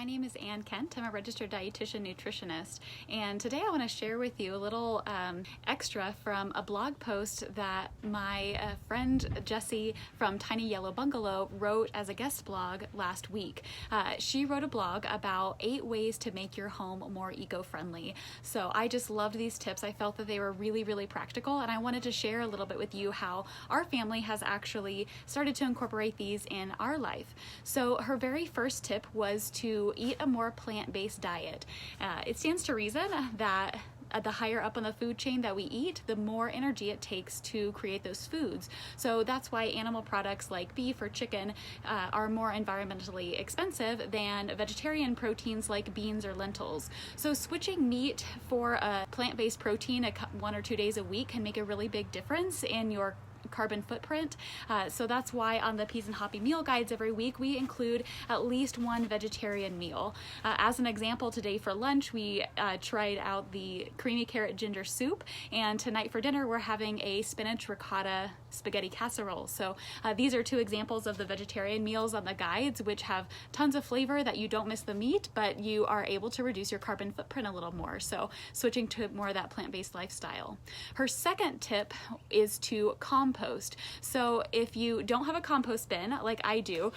my name is Ann Kent. I'm a registered dietitian nutritionist, and today I want to share with you a little extra from a blog post that my friend Jessie from Tiny Yellow Bungalow wrote as a guest blog last week. She wrote a blog about 8 ways to make your home more eco-friendly. So I just loved these tips. I felt that they were really practical, and I wanted to share a little bit with you how our family has actually started to incorporate these in our life. So her very first tip was to eat a more plant-based diet. It stands to reason that the higher up on the food chain that we eat, the more energy it takes to create those foods. So that's why animal products like beef or chicken are more environmentally expensive than vegetarian proteins like beans or lentils. So switching meat for a plant-based protein 1 or 2 days a week can make a really big difference in your carbon footprint. So that's why on the Peas and Hoppy meal guides every week we include at least one vegetarian meal. As an example, today for lunch we tried out the creamy carrot ginger soup, and tonight for dinner we're having a spinach ricotta spaghetti casserole. So these are 2 examples of the vegetarian meals on the guides, which have tons of flavor that you don't miss the meat, but you are able to reduce your carbon footprint a little more. So switching to more of that plant-based lifestyle. Her second tip is to compost. So if you don't have a compost bin like I do,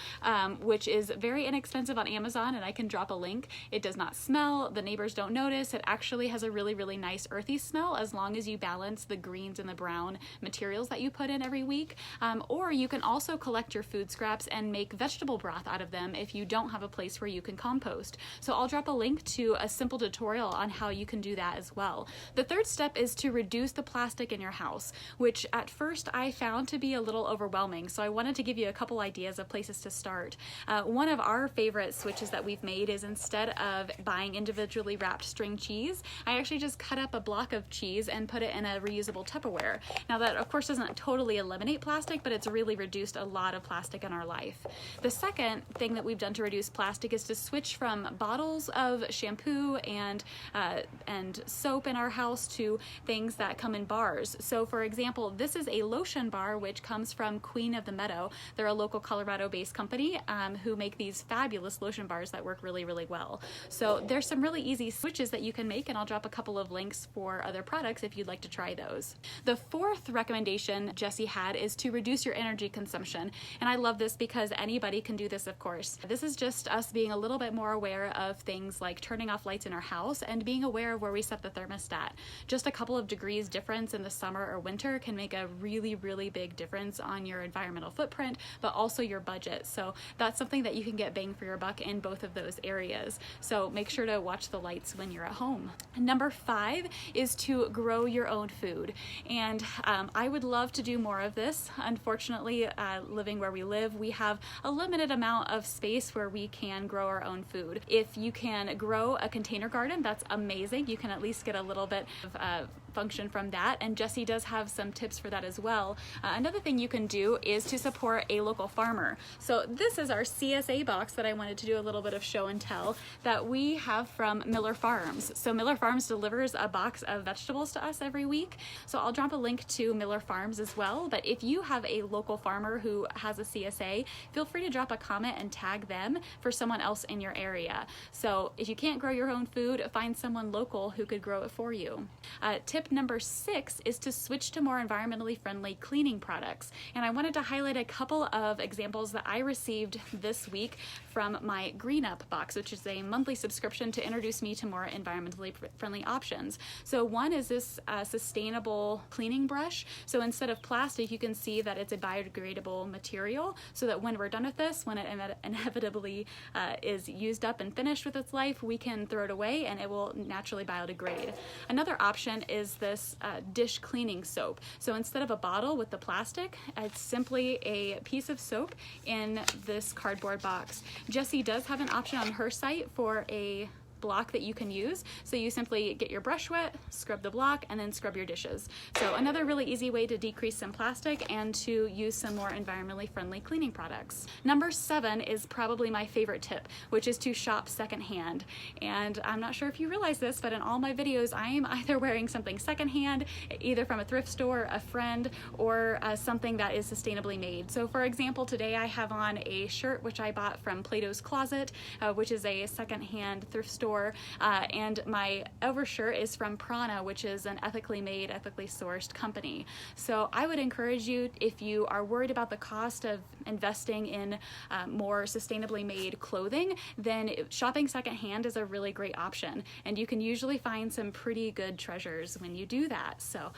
which is very inexpensive on Amazon, and I can drop a link, it does not smell, the neighbors don't notice, it actually has a really nice earthy smell as long as you balance the greens and the brown materials that you put in every week. Or you can also collect your food scraps and make vegetable broth out of them if you don't have a place where you can compost. So I'll drop a link to a simple tutorial on how you can do that as well. The third step is to reduce the plastic in your house, which at first I found to be a little overwhelming. So I wanted to give you a couple ideas of places to start. One of our favorite switches that we've made is instead of buying individually wrapped string cheese, I actually just cut up a block of cheese and put it in a reusable Tupperware. Now that of course doesn't totally eliminate plastic, but it's really reduced a lot of plastic in our life. The second thing that we've done to reduce plastic is to switch from bottles of shampoo and soap in our house to things that come in bars. So for example, this is a lotion bar which comes from Queen of the Meadow. They're a local Colorado-based company who make these fabulous lotion bars that work really well. So there's some really easy switches that you can make, and I'll drop a couple of links for other products if you'd like to try those. The fourth recommendation Jessie had is to reduce your energy consumption, and I love this because anybody can do this, of course. This is just us being a little bit more aware of things like turning off lights in our house and being aware of where we set the thermostat. Just a couple of degrees difference in the summer or winter can make a really big difference on your environmental footprint, but also your budget. So that's something that you can get bang for your buck in both of those areas. So make sure to watch the lights when you're at home. Number 5 is to grow your own food. And I would love to do more of this. Unfortunately, living where we live, we have a limited amount of space where we can grow our own food. If you can grow a container garden, that's amazing. You can at least get a little bit of function from that, and Jessie does have some tips for that as well. Another thing you can do is to support a local farmer. So this is our CSA box that I wanted to do a little bit of show and tell that we have from Miller Farms. So Miller Farms delivers a box of vegetables to us every week. So I'll drop a link to Miller Farms as well, but if you have a local farmer who has a CSA, feel free to drop a comment and tag them for someone else in your area. So if you can't grow your own food, find someone local who could grow it for you. Tip number 6 is to switch to more environmentally friendly cleaning products. And I wanted to highlight a couple of examples that I received this week from my Green Up box, which is a monthly subscription to introduce me to more environmentally friendly options. So one is this sustainable cleaning brush. So instead of plastic, you can see that it's a biodegradable material, so that when we're done with this, when it inevitably is used up and finished with its life, we can throw it away and it will naturally biodegrade. Another option is this dish cleaning soap. So instead of a bottle with the plastic, it's simply a piece of soap in this cardboard box. Jessie does have an option on her site for a block that you can use. So you simply get your brush wet, scrub the block, and then scrub your dishes. So another really easy way to decrease some plastic and to use some more environmentally friendly cleaning products. Number 7 is probably my favorite tip, which is to shop secondhand. And I'm not sure if you realize this, but in all my videos, I am either wearing something secondhand, either from a thrift store, a friend, or something that is sustainably made. So for example, today I have on a shirt which I bought from Plato's Closet, which is a secondhand thrift store, and my overshirt is from Prana, which is an ethically made, ethically sourced company. So I would encourage you, if you are worried about the cost of investing in more sustainably made clothing, then shopping secondhand is a really great option. And you can usually find some pretty good treasures when you do that. So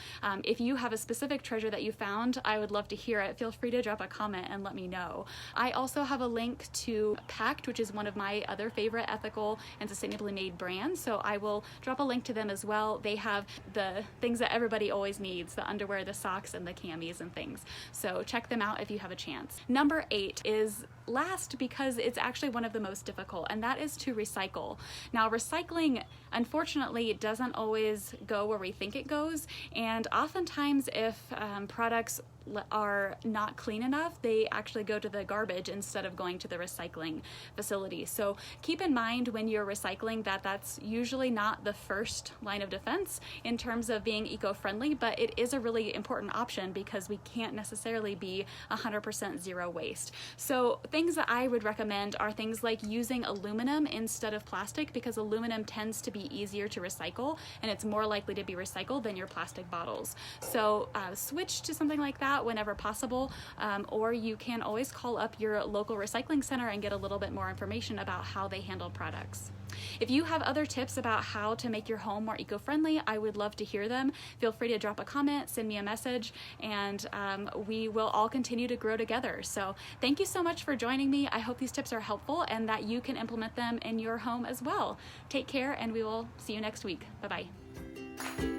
if you have a specific treasure that you found, I would love to hear it. Feel free to drop a comment and let me know. I also have a link to Pact, which is one of my other favorite ethical and sustainably made brands. So I will drop a link to them as well. They have the things that everybody always needs, the underwear, the socks, and the camis and things. So check them out if you have a chance. Number 8 is last because it's actually one of the most difficult, and that is to recycle. Now, recycling, unfortunately, doesn't always go where we think it goes, and oftentimes if products are not clean enough, they actually go to the garbage instead of going to the recycling facility. So keep in mind when you're recycling that that's usually not the first line of defense in terms of being eco-friendly, but it is a really important option because we can't necessarily be 100% zero waste. So things that I would recommend are things like using aluminum instead of plastic, because aluminum tends to be easier to recycle and it's more likely to be recycled than your plastic bottles. So switch to something like that whenever possible, or you can always call up your local recycling center and get a little bit more information about how they handle products. If you have other tips about how to make your home more eco-friendly, I would love to hear them. Feel free to drop a comment, send me a message, and we will all continue to grow together. So thank you so much for joining me. I hope these tips are helpful and that you can implement them in your home as well. Take care, and we will see you next week. Bye-bye.